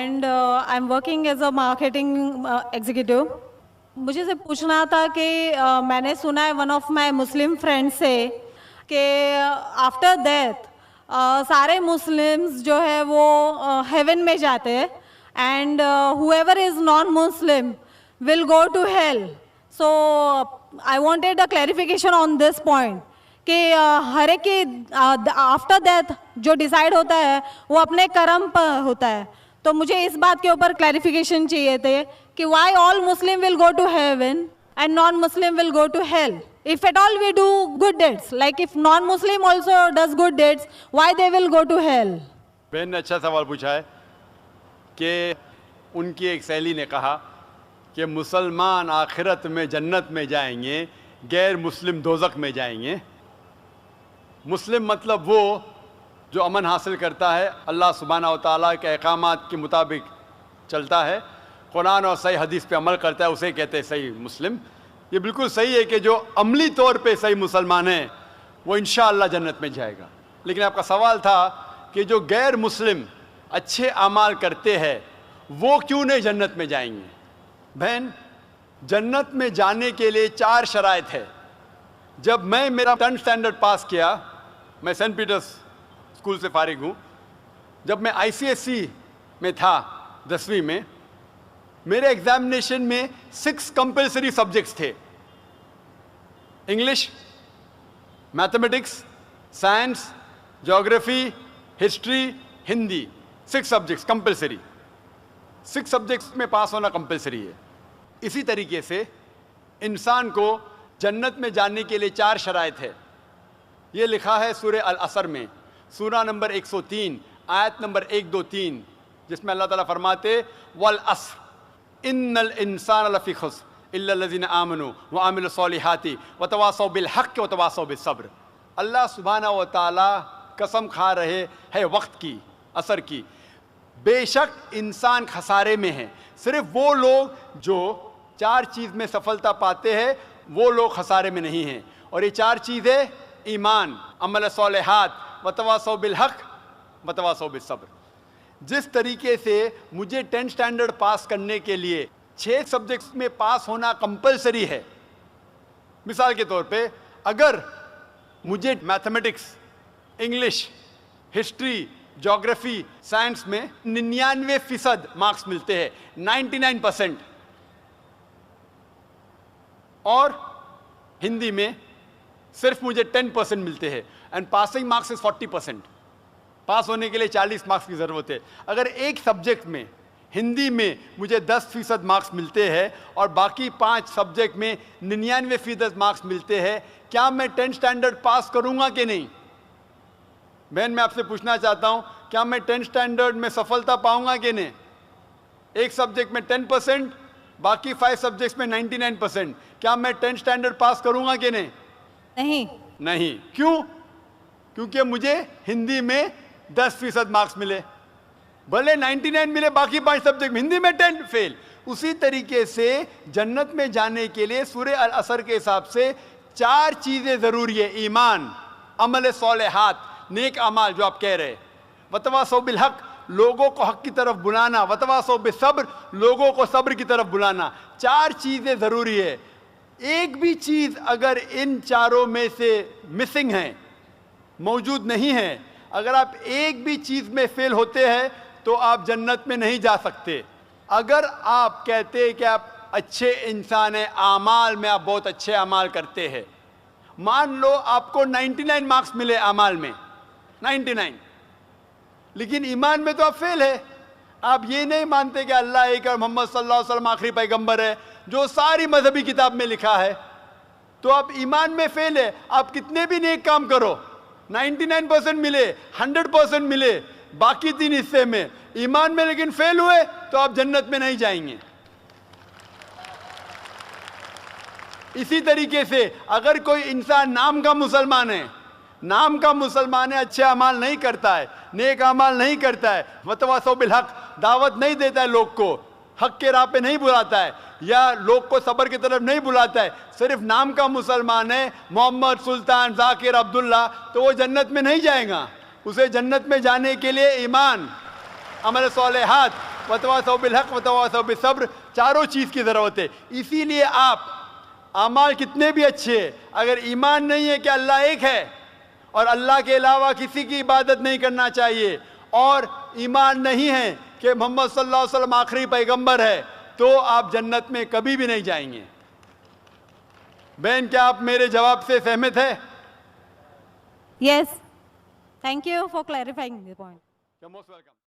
and I'm working as a marketing executive. मुझे से पूछना था कि मैंने सुना है one of my Muslim friends से कि आफ्टर डेथ सारे मुस्लिम्स जो है वो हेवन में जाते हैं and whoever is non-Muslim will go to hell. So I wanted a clarification on this point कि हर एक की आफ्टर डेथ जो डिसाइड होता है वो अपने कर्म पर होता है. तो मुझे इस बात के ऊपर क्लैरिफिकेशन चाहिए थे कि why all Muslim will go to heaven and non-Muslim will go to hell. If at all we do good deeds, like if non-Muslim also does good deeds, why they will go to hell? बहन ने अच्छा सवाल पूछा है कि उनकी एक सहेली ने कहा कि मुसलमान आखिरत में जन्नत में जाएंगे, गैर मुस्लिम दोज़ख में जाएंगे. मुस्लिम मतलब वो जो अमन हासिल करता है, अल्लाह सुब्हानहू व तआला के अहकामात के मुताबिक चलता है, कुरान और सही हदीस पे अमल करता है, उसे कहते हैं सही मुस्लिम. ये बिल्कुल सही है कि जो अमली तौर पे सही मुसलमान है वो इंशाअल्लाह जन्नत में जाएगा. लेकिन आपका सवाल था कि जो गैर मुस्लिम अच्छे अमाल करते हैं वो क्यों नहीं जन्नत में जाएंगे. बहन, जन्नत में जाने के लिए 4 शराइत है. जब मैं मेरा 10th स्टैंडर्ड पास किया, मैं सेंट पीटर्स स्कूल से फारिग हूँ, जब मैं ICSE में था 10वीं में, मेरे एग्जामिनेशन में 6 कंपलसरी सब्जेक्ट्स थे. English, mathematics, science, geography, history, Hindi, 6 subjects compulsory. 6 subjects में पास होना कंपलसरी है. इसी तरीके से इंसान को जन्नत में जाने के लिए 4 शराइत है. ये लिखा है सूरह अल असर में, सूरा नंबर 103 आयत नंबर 1, 2, 3, जिसमें अल्लाह ताला फरमाते वल अस्र इन्नल इंसान लफी खुस्र इल्ला लज़ीना आमनू व आमिलु सॉलिहाति व तवासौ बिल हक़्क़ व तवासौ बिस सब्र. अल्लाह सुब्हानहू व तआला कसम खा रहे हैं वक्त की, असर की. बेशक इंसान खसारे में है. सिर्फ वो लोग जो 4 चीज़ में सफलता पाते हैं वो लोग खसारे में नहीं हैं. और ये 4 चीज़ें ईमान, अमल सॉलिहात, व तवासौ बिल हक़्क़ व तवासौ बिस सब्र. जिस तरीके से मुझे 10th स्टैंडर्ड पास करने के लिए 6 सब्जेक्ट्स में पास होना कंपलसरी है. मिसाल के तौर पे अगर मुझे mathematics, English, history, geography, science में 99% मार्क्स मिलते हैं, 99%, और हिंदी में सिर्फ मुझे 10% मिलते हैं एंड पासिंग मार्क्स इज 40%. पास होने के लिए 40 मार्क्स की ज़रूरत है. अगर एक सब्जेक्ट में, हिंदी में, मुझे 10% मार्क्स मिलते हैं और बाकी 5 सब्जेक्ट में 99% मार्क्स मिलते हैं, क्या मैं 10th स्टैंडर्ड पास करूंगा कि नहीं? बहन, मैं आपसे पूछना चाहता हूं, क्या मैं 10th स्टैंडर्ड में सफलता पाऊंगा कि नहीं? एक सब्जेक्ट में 10%, बाकी 5 सब्जेक्ट्स में 99%, क्या मैं 10th स्टैंडर्ड पास करूंगा कि नहीं? नहीं. क्यों? क्योंकि मुझे हिंदी में 10% मार्क्स मिले, भले 99 मिले, बाकी 5 सब्जेक्ट हिंदी में 10 फेल. उसी तरीके से जन्नत में जाने के लिए सूरह अल असर के हिसाब से 4 चीज़ें ज़रूरी है. ईमान, अमल सॉलिहात, नेक अमाल जो आप कह रहे, वतवासौ बिल हक़, लोगों को हक़ की तरफ बुलाना, वतवासौ बिस सब्र, लोगों को सब्र की तरफ बुलाना. 4 चीज़ें ज़रूरी है. एक भी चीज़ अगर इन चारों में से मिसिंग है, मौजूद नहीं है, अगर आप एक भी चीज़ में फेल होते हैं तो आप जन्नत में नहीं जा सकते. अगर आप कहते हैं कि आप अच्छे इंसान हैं, आमाल में आप बहुत अच्छे अमाल करते हैं, मान लो आपको 99 मार्क्स मिले अमाल में, 99, लेकिन ईमान में तो आप फेल है. आप ये नहीं मानते कि अल्लाह एक और मोहम्मद सल्लल्लाहु अलैहि वसल्लम आखिरी पैगंबर है, जो सारी मजहबी किताब में लिखा है, तो आप ईमान में फेल है. आप कितने भी नेक काम करो, 99% मिले, 100% मिले, बाकी 3 हिस्से में ईमान में लेकिन फेल हुए, तो आप जन्नत में नहीं जाएंगे. इसी तरीके से अगर कोई इंसान नाम का मुसलमान है, नाम का मुसलमान है, अच्छे अमाल नहीं करता है, नेक अमाल नहीं करता है, वतवासौ बिल हक़, दावत नहीं देता है, लोग को हक के राह पे नहीं बुलाता है, या लोग को सब्र की तरफ नहीं बुलाता है, सिर्फ नाम का मुसलमान है, मोहम्मद, सुल्तान, जाकिर, अब्दुल्ला, तो वो जन्नत में नहीं जाएगा. उसे जन्नत में जाने के लिए ईमान, अमल सॉलिहात, वतवासौ बिल हक वतवासौ बिस्सब्र, चारों चीज की जरूरत है। इसीलिए आप अमाल कितने भी अच्छे हैं, अगर ईमान नहीं है कि अल्लाह एक है और अल्लाह के अलावा किसी की इबादत नहीं करना चाहिए, और ईमान नहीं है कि मोहम्मद सल्लल्लाहु अलैहि वसल्लम आखिरी पैगंबर है, तो आप जन्नत में कभी भी नहीं जाएंगे। बहन, क्या आप मेरे जवाब से सहमत है? Yes. Thank you for clarifying the point. You're most welcome.